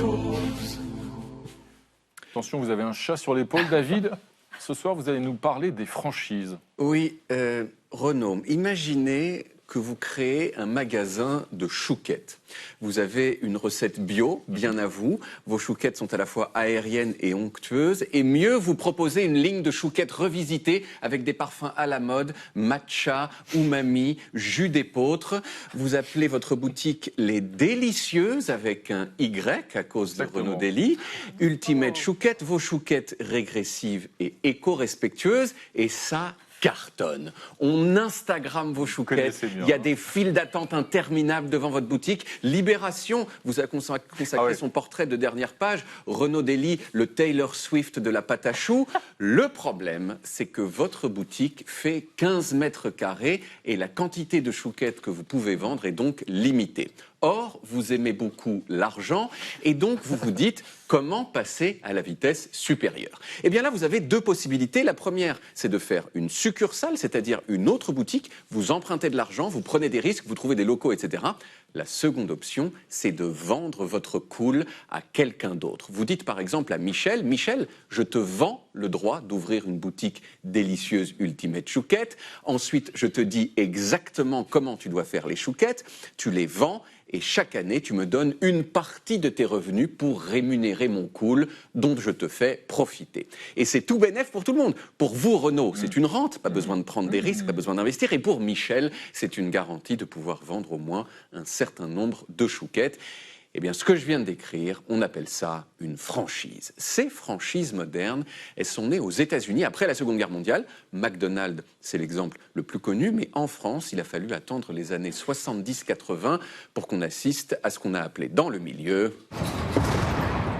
chose. Attention, vous avez un chat sur l'épaule, David. Ce soir, vous allez nous parler des franchises. Oui, Renaud, imaginez que vous créez un magasin de chouquettes. Vous avez une recette bio, bien à vous. Vos chouquettes sont à la fois aériennes et onctueuses. Et mieux, vous proposez une ligne de chouquettes revisitée avec des parfums à la mode, matcha, umami, jus d'épeautre. Vous appelez votre boutique Les Délicieuses avec un Y à cause de Exactement. Renaud Dely. Ultimate Chouquettes, vos chouquettes régressives et éco-respectueuses. Et ça cartonne. On Instagramme vos chouquettes. connaissez bien, Il y a hein. des files d'attente interminables devant votre boutique. Libération vous a consacré son portrait de dernière page. Renaud Dely, le Taylor Swift de la pâte à choux. Le problème, c'est que votre boutique fait 15 mètres carrés et la quantité de chouquettes que vous pouvez vendre est donc limitée. Or, vous aimez beaucoup l'argent et donc vous vous dites comment passer à la vitesse supérieure. Eh bien là, vous avez deux possibilités. La première, c'est de faire une succursale, c'est-à-dire une autre boutique. Vous empruntez de l'argent, vous prenez des risques, vous trouvez des locaux, etc. La seconde option, c'est de vendre votre cool à quelqu'un d'autre. Vous dites par exemple à Michel, « Michel, je te vends le droit d'ouvrir une boutique délicieuse Ultimate Chouquette. Ensuite, je te dis exactement comment tu dois faire les chouquettes. Tu les vends. Et chaque année, tu me donnes une partie de tes revenus pour rémunérer mon cool dont je te fais profiter. » Et c'est tout bénef pour tout le monde. Pour vous, Renaud, c'est une rente, pas besoin de prendre des risques, pas besoin d'investir. Et pour Michel, c'est une garantie de pouvoir vendre au moins un certain nombre de chouquettes. Eh bien, ce que je viens de décrire, on appelle ça une franchise. Ces franchises modernes, elles sont nées aux États-Unis après la Seconde Guerre mondiale. McDonald's, c'est l'exemple le plus connu, mais en France, il a fallu attendre les années 70-80 pour qu'on assiste à ce qu'on a appelé dans le milieu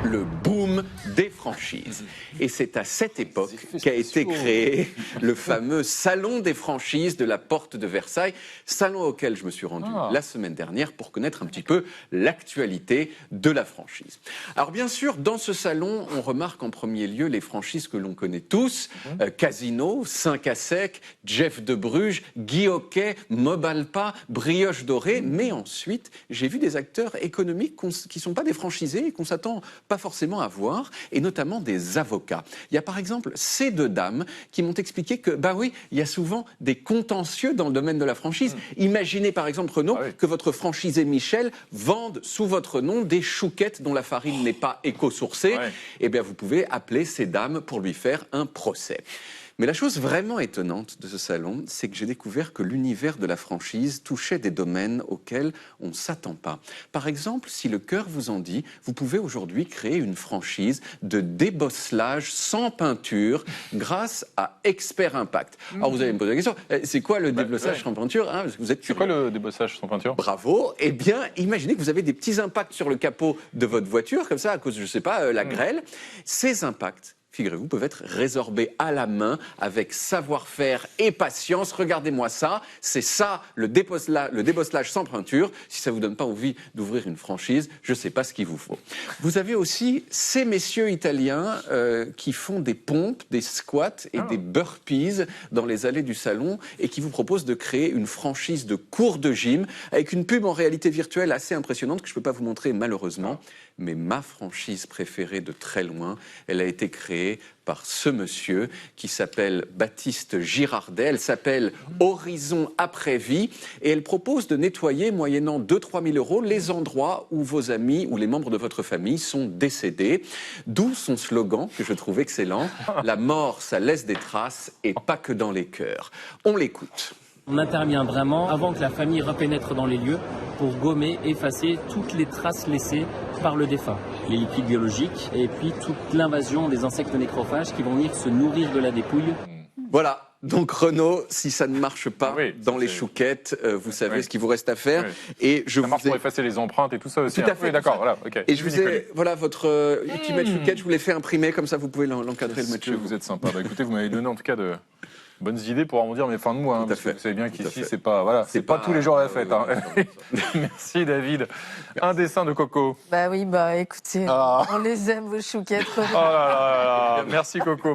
le boom des franchises. Et c'est à cette époque qu'a été créé le fameux salon des franchises de la Porte de Versailles, salon auquel je me suis rendu la semaine dernière pour connaître un petit peu l'actualité de la franchise. Alors bien sûr, dans ce salon, on remarque en premier lieu les franchises que l'on connaît tous, Casino, 5 à sec, Jeff de Bruges, Guy Hockey, Mobalpa, Brioche Dorée, mais ensuite, j'ai vu des acteurs économiques qui ne sont pas des franchisés et qu'on s'attend pas forcément à voir, et notamment des avocats. Il y a par exemple ces deux dames qui m'ont expliqué que, bah oui, il y a souvent des contentieux dans le domaine de la franchise. Imaginez par exemple, Renaud, que votre franchisé Michel vende sous votre nom des chouquettes dont la farine n'est pas éco-sourcée. Eh bien, vous pouvez appeler ces dames pour lui faire un procès. Mais la chose vraiment étonnante de ce salon, c'est que j'ai découvert que l'univers de la franchise touchait des domaines auxquels on ne s'attend pas. Par exemple, si le cœur vous en dit, vous pouvez aujourd'hui créer une franchise de débosselage sans peinture grâce à Expert Impact. Alors vous allez me poser la question, c'est quoi le débosselage sans peinture, hein, parce que vous êtes C'est quoi le débossage sans peinture? Bravo. Eh bien, imaginez que vous avez des petits impacts sur le capot de votre voiture, comme ça, à cause, je ne sais pas, la grêle. Ces impacts, figurez-vous, peuvent être résorbés à la main avec savoir-faire et patience. Regardez-moi ça, c'est ça le débosselage sans peinture. Si ça ne vous donne pas envie d'ouvrir une franchise, je ne sais pas ce qu'il vous faut. Vous avez aussi ces messieurs italiens qui font des pompes, des squats et des burpees dans les allées du salon et qui vous proposent de créer une franchise de cours de gym avec une pub en réalité virtuelle assez impressionnante que je ne peux pas vous montrer malheureusement. Mais ma franchise préférée de très loin, elle a été créée par ce monsieur qui s'appelle Baptiste Girardet. Elle s'appelle Horizon Après-Vie et elle propose de nettoyer, moyennant 2-3 000 euros, les endroits où vos amis ou les membres de votre famille sont décédés. D'où son slogan, que je trouve excellent, « La mort, ça laisse des traces et pas que dans les cœurs ». On l'écoute. On intervient vraiment avant que la famille repénètre dans les lieux pour gommer, effacer toutes les traces laissées par le défunt. Les liquides biologiques et puis toute l'invasion des insectes nécrophages qui vont venir se nourrir de la dépouille. Voilà. Donc Renaud, si ça ne marche pas dans les chouquettes, vous savez ce qu'il vous reste à faire. Et je ça marche pour effacer les empreintes et tout ça aussi. Tout à fait. Oui, d'accord. Voilà. Okay. Et je vous ai, voilà, votre Ultimate Chouquette, je vous l'ai fait imprimer, comme ça vous pouvez l'encadrer le match. Vous êtes sympa. Bah, écoutez, vous m'avez donné en tout cas de bonnes idées pour arrondir mes fins de mois. Hein, parce que vous savez bien qu'ici, c'est pas, voilà, c'est pas tous les jours à la fête. Hein. Merci David. Un dessin de Coco. Bah oui, bah écoutez, on les aime vos chouquettes. Oh là là là là. Merci Coco.